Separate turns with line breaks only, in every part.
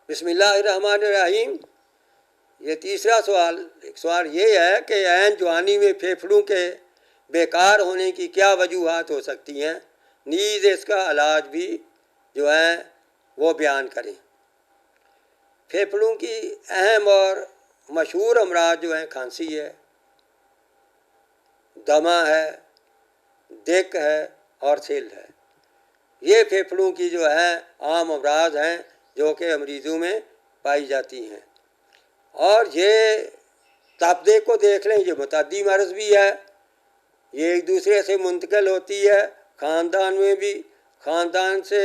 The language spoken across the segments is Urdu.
بسم اللہ الرحمن الرحیم۔ یہ تیسرا سوال یہ ہے کہ عین جوانی میں پھیپھڑوں کے بیکار ہونے کی کیا وجوہات ہو سکتی ہیں، نیز اس کا علاج بھی جو ہے وہ بیان کریں۔ پھیپھڑوں کی اہم اور مشہور امراض جو ہیں کھانسی ہے، دمہ ہے، دق ہے اور سل ہے۔ یہ پھیپھڑوں کی جو ہے عام امراض ہیں جو کہ مریضوں میں پائی جاتی ہیں۔ اور یہ تپدے کو دیکھ لیں، یہ متعدی مرض بھی ہے، یہ ایک دوسرے سے منتقل ہوتی ہے، خاندان میں بھی خاندان سے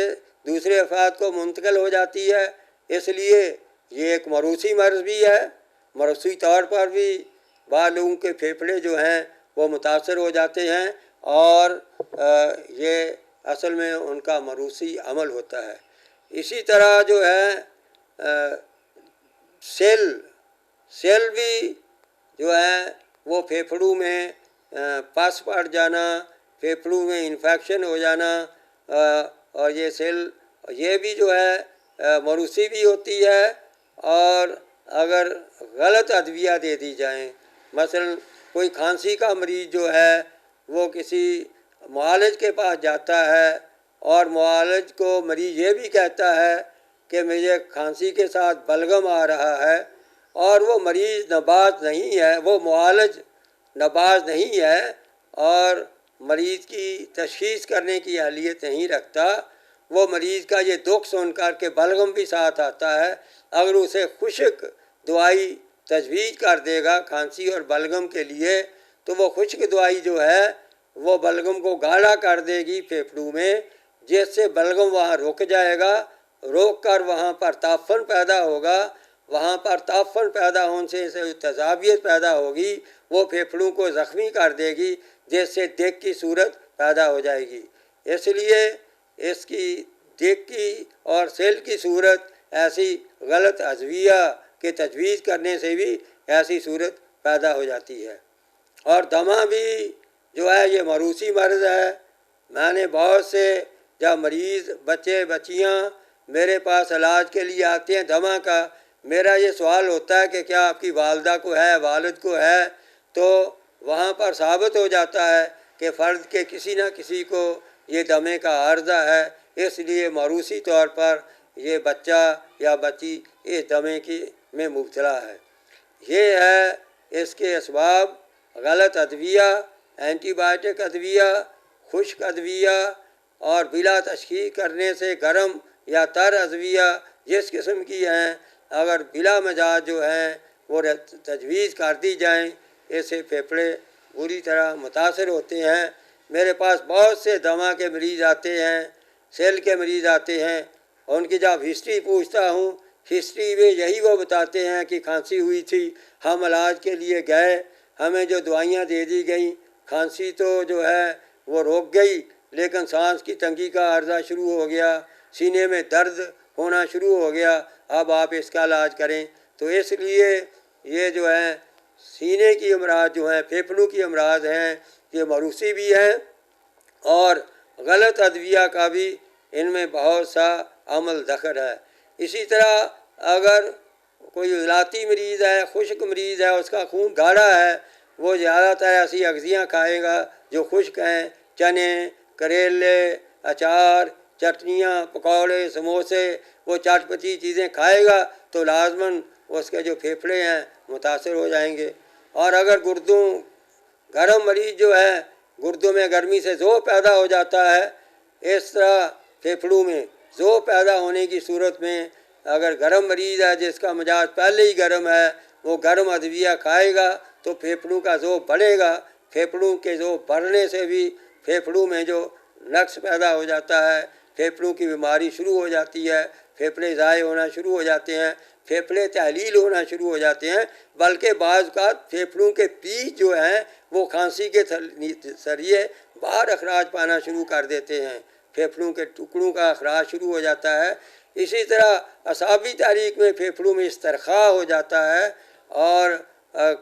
دوسرے افراد کو منتقل ہو جاتی ہے، اس لیے یہ ایک موروثی مرض بھی ہے۔ موروثی طور پر بھی بعض لوگوں کے پھیپھڑے جو ہیں وہ متاثر ہو جاتے ہیں اور یہ اصل میں ان کا موروثی عمل ہوتا ہے۔ اسی طرح جو ہے سیل بھی جو ہے وہ پھیپھڑوں میں پس پڑ جانا، پھیپھڑوں میں انفیکشن ہو جانا، اور یہ سیل یہ بھی جو ہے موروثی بھی ہوتی ہے۔ اور اگر غلط ادویہ دے دی جائیں، مثلا کوئی کھانسی کا مریض جو ہے وہ کسی معالج کے پاس جاتا ہے اور معالج کو مریض یہ بھی کہتا ہے کہ مجھے کھانسی کے ساتھ بلغم آ رہا ہے، اور وہ مریض نباز نہیں ہے، وہ معالج نباز نہیں ہے اور مریض کی تشخیص کرنے کی اہلیت نہیں رکھتا، وہ مریض کا یہ دکھ سن کر کے بلغم بھی ساتھ آتا ہے، اگر اسے خشک دوائی تجویز کر دے گا کھانسی اور بلغم کے لیے تو وہ خشک دوائی جو ہے وہ بلغم کو گاڑھا کر دے گی پھیپھڑوں میں، جس سے بلغم وہاں رک جائے گا، روک کر وہاں پر تعفن پیدا ہوگا، وہاں پر تعفن پیدا ہونے سے تیزابیت پیدا ہوگی، وہ پھیپھڑوں کو زخمی کر دے گی، جس سے دق کی صورت پیدا ہو جائے گی۔ اس لیے اس کی دق کی اور سیل کی صورت ایسی غلط ادویہ کے تجویز کرنے سے بھی ایسی صورت پیدا ہو جاتی ہے۔ اور دمہ بھی جو ہے یہ موروثی مرض ہے۔ میں نے بہت سے جب مریض بچے بچیاں میرے پاس علاج کے لیے آتے ہیں دمہ کا، میرا یہ سوال ہوتا ہے کہ کیا آپ کی والدہ کو ہے، والد کو ہے، تو وہاں پر ثابت ہو جاتا ہے کہ فرد کے کسی نہ کسی کو یہ دمے کا عارضہ ہے، اس لیے موروثی طور پر یہ بچہ یا بچی اس دمے میں مبتلا ہے۔ یہ ہے اس کے اسباب: غلط ادویہ، اینٹی بائیوٹک ادویہ، خشک ادویہ، اور بلا تشخیص کرنے سے گرم یا تر ادویہ جس قسم کی ہیں اگر بلا مزاج جو ہیں وہ تجویز کر دی جائیں، اس سے پھیپھڑے بری طرح متاثر ہوتے ہیں۔ میرے پاس بہت سے دمہ کے مریض آتے ہیں، سیل کے مریض آتے ہیں، ان کی جب ہسٹری پوچھتا ہوں، ہسٹری میں یہی وہ بتاتے ہیں کہ کھانسی ہوئی تھی، ہم علاج کے لیے گئے، ہمیں جو دوائیاں دے دی گئیں، کھانسی تو جو ہے وہ روک گئی لیکن سانس کی تنگی کا عارضہ شروع ہو گیا، سینے میں درد ہونا شروع ہو گیا، اب آپ اس کا علاج کریں۔ تو اس لیے یہ جو ہے سینے کی امراض جو ہیں، پھیپھڑوں کی امراض ہیں، یہ موروثی بھی ہیں اور غلط ادویہ کا بھی ان میں بہت سا عمل دخل ہے۔ اسی طرح اگر کوئی عضلاتی مریض ہے، خشک مریض ہے، اس کا خون گاڑھا ہے، وہ زیادہ تر ایسی اغذیاں کھائے گا جو خشک ہیں، چنے، کریلے، اچار، چٹنیاں، پکوڑے، سموسے، وہ چٹ پٹی چیزیں کھائے گا تو لازماً اس کے جو پھیپھڑے ہیں متاثر ہو جائیں گے۔ اور اگر گرم مریض جو ہے گردوں میں گرمی سے ذوب پیدا ہو جاتا ہے، اس طرح پھیپھڑوں میں ذوب پیدا ہونے کی صورت میں اگر گرم مریض ہے جس کا مزاج پہلے ہی گرم ہے، وہ گرم ادویہ کھائے گا تو پھیپھڑوں کا ذوب بڑھے گا، پھیپھڑوں کے ذوب بڑھنے سے بھی پھیپھڑوں میں جو نقص پیدا ہو جاتا ہے، پھیپھڑوں کی بیماری شروع ہو جاتی ہے، پھیپھڑے ضائع ہونا شروع ہو جاتے ہیں، پھیپھڑے تحلیل ہونا شروع ہو جاتے ہیں، بلکہ بعض اوقات پھیپھڑوں کے پیچ جو ہیں وہ کھانسی کے ذریعے باہر اخراج پانا شروع کر دیتے ہیں، پھیپھڑوں کے ٹکڑوں کا اخراج شروع ہو جاتا ہے۔ اسی طرح اعصابی تحریک میں پھیپھڑوں میں استرخاء ہو جاتا ہے اور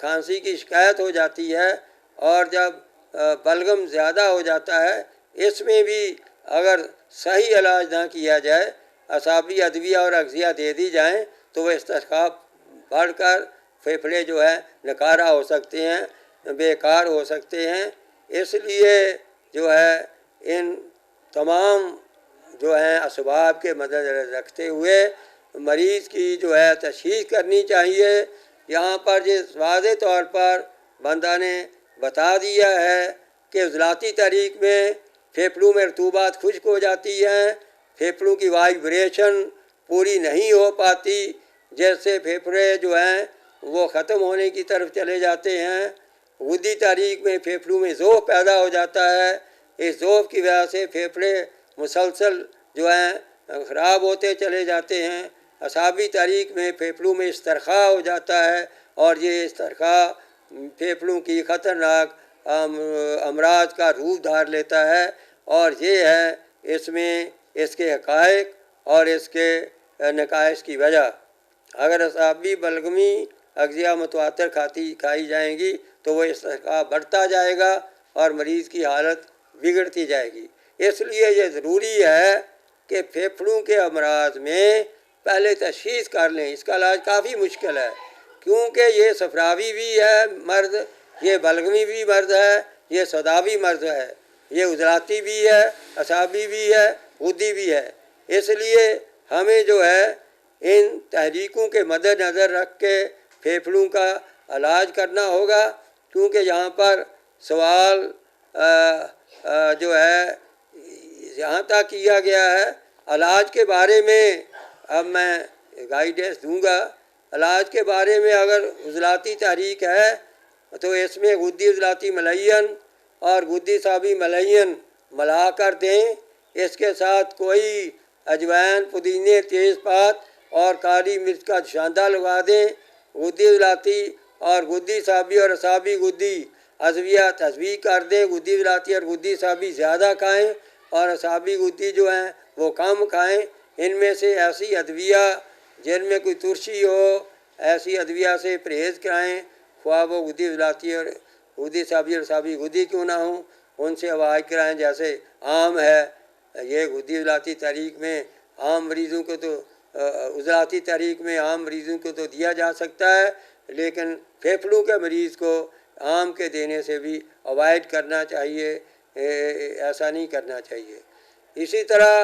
کھانسی کی شکایت ہو جاتی ہے، اور جب بلغم زیادہ ہو جاتا ہے، اس میں بھی اگر صحیح علاج نہ کیا جائے اعصابی ادویہ اور اغذیہ دے دی جائیں تو وہ استرخاء بڑھ کر پھیپھڑے جو ہے نکارہ ہو سکتے ہیں، بیکار ہو سکتے ہیں۔ اس لیے جو ہے ان تمام جو ہیں اسباب کے مد نظر رکھتے ہوئے مریض کی جو ہے تشخیص کرنی چاہیے۔ یہاں پر جس واضح طور پر بندہ نے بتا دیا ہے کہ عضلاتی طریق میں پھیپھڑوں میں رطوبات خشک ہو جاتی ہیں، پھیپھڑوں کی وائبریشن پوری نہیں ہو پاتی، جیسے پھیپھڑے جو ہیں وہ ختم ہونے کی طرف چلے جاتے ہیں۔ غدی طریق میں پھیپھڑوں میں ذوب پیدا ہو جاتا ہے، اس ذوب کی وجہ سے پھیپھڑے مسلسل جو ہیں خراب ہوتے چلے جاتے ہیں۔ اعصابی طریق میں پھیپھڑوں میں استرخاء ہو جاتا ہے اور یہ استرخاء پھیپھڑوں کی خطرناک امراض کا روپ دھار لیتا ہے، اور یہ ہے اس میں اس کے حقائق اور اس کے نقائص کی وجہ۔ اگر اعصابی بلغمی اغذیہ متواتر کھائی جائیں گی تو وہ استرخاء بڑھتا جائے گا اور مریض کی حالت بگڑتی جائے گی۔ اس لیے یہ ضروری ہے کہ پھیپھڑوں کے امراض میں پہلے تشخیص کر لیں۔ اس کا علاج کافی مشکل ہے کیونکہ یہ صفراوی بھی ہے مرض، یہ بلغمی بھی مرض ہے، یہ سوداوی مرض ہے، یہ عضلاتی بھی ہے، اعصابی بھی ہے، غدی بھی ہے۔ اس لیے ہمیں جو ہے ان تحریکوں کے مد نظر رکھ کے پھیپھڑوں کا علاج کرنا ہوگا، کیونکہ یہاں پر سوال جو ہے یہاں تک کیا گیا ہے۔ علاج کے بارے میں اب میں گائیڈنس دوں گا۔ علاج کے بارے میں اگر عضلاتی تحریک ہے تو اس میں غدی عضلاتی ملین اور غدی اعصابی ملین ملا کر دیں، اس کے ساتھ کوئی اجوائن، پودینے، تیز پات اور کالی مرچ کا جوشاندہ لگا دیں۔ غدی عضلاتی اور غدی اعصابی اور اعصابی غدی ادویہ تصویق کر دیں۔ غدی عضلاتی اور غدی اعصابی زیادہ کھائیں اور اعصابی غدی جو ہیں وہ کم کھائیں۔ ان میں سے ایسی ادویہ جن میں کوئی ترشی ہو، ایسی ادویہ سے پرہیز کرائیں، خواہ وہ غدی عضلاتی اور غدی اعصابی اور اعصابی غدی کیوں نہ ہوں، ان سے ابعاد کرائیں۔ جیسے عام ہے، یہ غدی عضلاتی تحریک میں عام مریضوں کو تو عضلاتی تحریک میں عام مریضوں کو تو دیا جا سکتا ہے، لیکن پھیپھڑوں کے مریض کو عام کے دینے سے بھی اوائڈ کرنا چاہیے، ایسا نہیں کرنا چاہیے۔ اسی طرح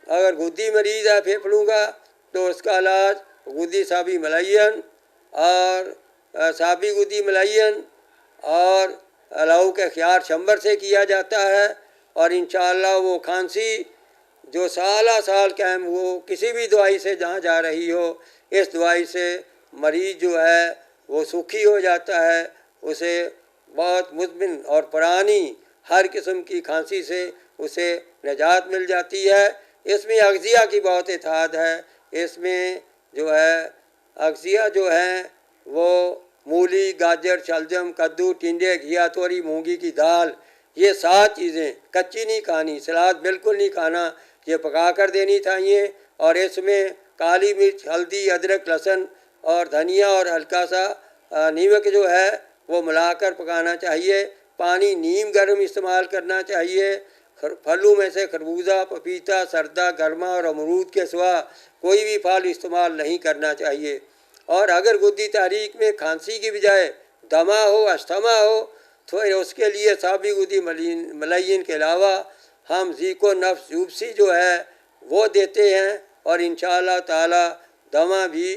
اگر غدی مریض ہے پھیپھڑوں کا تو اس کا علاج غدی اعصابی ملین اور اعصابی غدی ملین اور لہو کے خیار چمبر سے کیا جاتا ہے، اور انشاءاللہ وہ کھانسی جو سالہ سال قائم ہو کسی بھی دوائی سے جہاں جا رہی ہو، اس دوائی سے مریض جو ہے وہ سکھی ہو جاتا ہے، اسے بہت مزمن اور پرانی ہر قسم کی کھانسی سے اسے نجات مل جاتی ہے۔ اس میں اغذیہ کی بہت احتیاط ہے۔ اس میں جو ہے اغذیہ جو ہیں وہ مولی، گاجر، شلجم، کدو، ٹنڈے، گھیا، توری، مونگی کی دال، یہ 7 چیزیں کچی نہیں کھانی، سلاد بالکل نہیں کھانا، یہ پکا کر دینی چاہیے، اور اس میں کالی مرچ، ہلدی، ادرک، لہسن اور دھنیا اور ہلکا سا نمک جو ہے وہ ملا کر پکانا چاہیے۔ پانی نیم گرم استعمال کرنا چاہیے۔ پھلوں میں سے خربوزہ، پپیتا، سردا، گرما اور امرود کے سوا کوئی بھی پھل استعمال نہیں کرنا چاہیے۔ اور اگر غدی تحریک میں کھانسی کی بجائے دمہ ہو، استھما ہو، تو اس کے لیے اعصابی غدی ملین کے علاوہ ہم ذیق و نفس جوبسی جو ہے وہ دیتے ہیں، اور انشاءاللہ تعالی دمہ بھی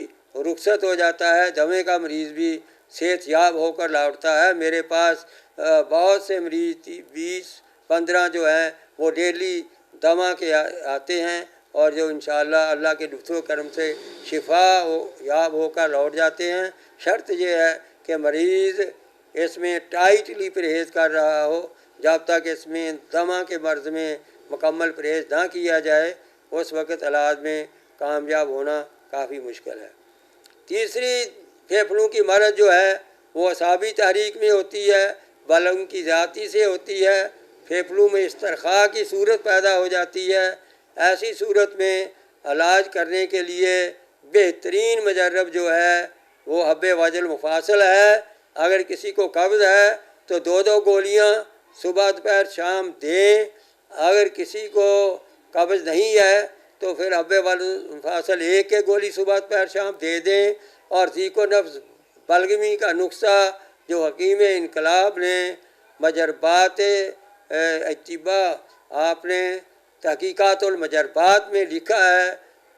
رخصت ہو جاتا ہے، دمے کا مریض بھی صحت یاب ہو کر لوٹتا ہے۔ میرے پاس بہت سے مریض 20-15 جو ہیں وہ ڈیلی دمہ کے آتے ہیں، اور جو انشاءاللہ اللہ کے لطف و کرم سے شفا یاب ہو کر لوٹ جاتے ہیں۔ شرط یہ ہے کہ مریض اس میں ٹائٹلی پرہیز کر رہا ہو۔ جب تک اس میں دمہ کے مرض میں مکمل پرہیز نہ کیا جائے اس وقت علاج میں کامیاب ہونا کافی مشکل ہے۔ تیسری پھیپھڑوں کی مرض جو ہے وہ اعصابی تحریک میں ہوتی ہے، بلغم کی زیادتی سے ہوتی ہے، پھیپھڑوں میں استرخاء کی صورت پیدا ہو جاتی ہے۔ ایسی صورت میں علاج کرنے کے لیے بہترین مجرب جو ہے وہ حب وجل مفاصل ہے۔ اگر کسی کو قبض ہے تو 2 گولیاں صبح دوپہر شام دیں۔ اگر کسی کو قبض نہیں ہے تو پھر حب والفاصل 1 کے گولی صبح پیر شام دے دیں، اور ذیق و نفس بلغمی کا نسخہ جو حکیم انقلاب نے مجربات اتباع آپ نے تحقیقات المجربات میں لکھا ہے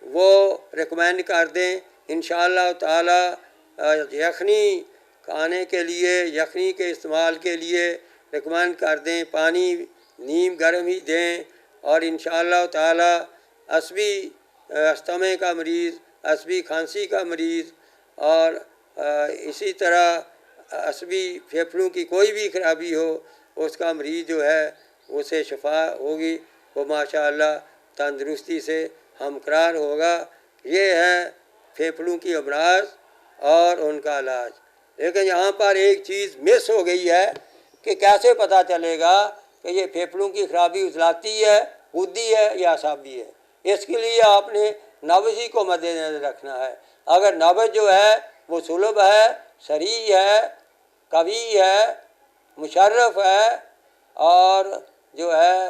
وہ ریکمینڈ کر دیں انشاءاللہ تعالی۔ یخنی کھانے کے لیے، یخنی کے استعمال کے لیے ریکمینڈ کر دیں، پانی نیم گرم ہی دیں، اور انشاءاللہ تعالی عصبی استھمے کا مریض، عصبی کھانسی کا مریض، اور اسی طرح عصبی پھیپھڑوں کی کوئی بھی خرابی ہو اس کا مریض جو ہے اسے شفا ہوگی، وہ ماشاءاللہ تندرستی سے ہمقرار ہوگا۔ یہ ہے پھیپھڑوں کی امراض اور ان کا علاج۔ لیکن یہاں پر ایک چیز مس ہو گئی ہے کہ کیسے پتہ چلے گا کہ یہ پھیپھڑوں کی خرابی عضلاتی ہے، غدی ہے یا اعصابی ہے؟ اس کے لیے آپ نے نبض ہی کو مد نظر رکھنا ہے۔ اگر نبض جو ہے وہ سلب ہے، سریع ہے، قوی ہے، مشرف ہے، اور جو ہے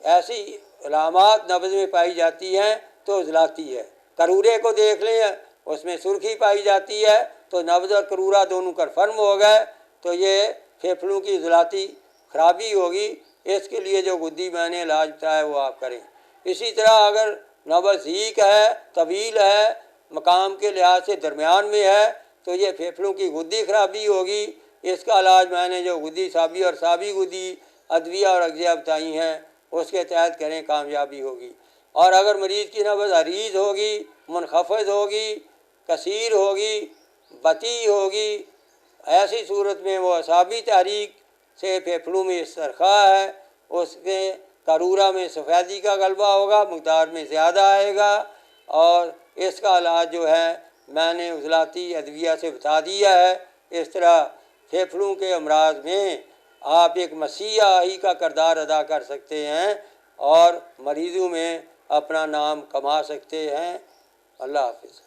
ایسی علامات نبض میں پائی جاتی ہیں تو عضلاتی ہے۔ کرورے کو دیکھ لیں، اس میں سرخی پائی جاتی ہے تو نبض اور کرورا دونوں کنفرم ہو گئے، تو یہ پھیپھڑوں کی عضلاتی خرابی ہوگی۔ اس کے لیے جو گدی میں نے علاج بتایا وہ آپ کریں۔ اسی طرح اگر نبض ضیق ہے، طویل ہے، مقام کے لحاظ سے درمیان میں ہے، تو یہ پھیپھڑوں کی گدی خرابی ہوگی۔ اس کا علاج میں نے جو گدی سابی اور سابی گدی ادویہ اور اغذیہ بتائی ہیں اس کے تحت کریں، کامیابی ہوگی۔ اور اگر مریض کی نبض عریض ہوگی، منخفض ہوگی، کثیر ہوگی، بطیء ہوگی، ایسی صورت میں وہ اعصابی تحریک سے پھیپھڑوں میں استرخاء ہے، اس کے کرورا میں سفیدی کا غلبہ ہوگا، مقدار میں زیادہ آئے گا، اور اس کا علاج جو ہے میں نے عضلاتی ادویہ سے بتا دیا ہے۔ اس طرح پھیپھڑوں کے امراض میں آپ ایک مسیحا ہی کا کردار ادا کر سکتے ہیں اور مریضوں میں اپنا نام کما سکتے ہیں۔ اللہ حافظ۔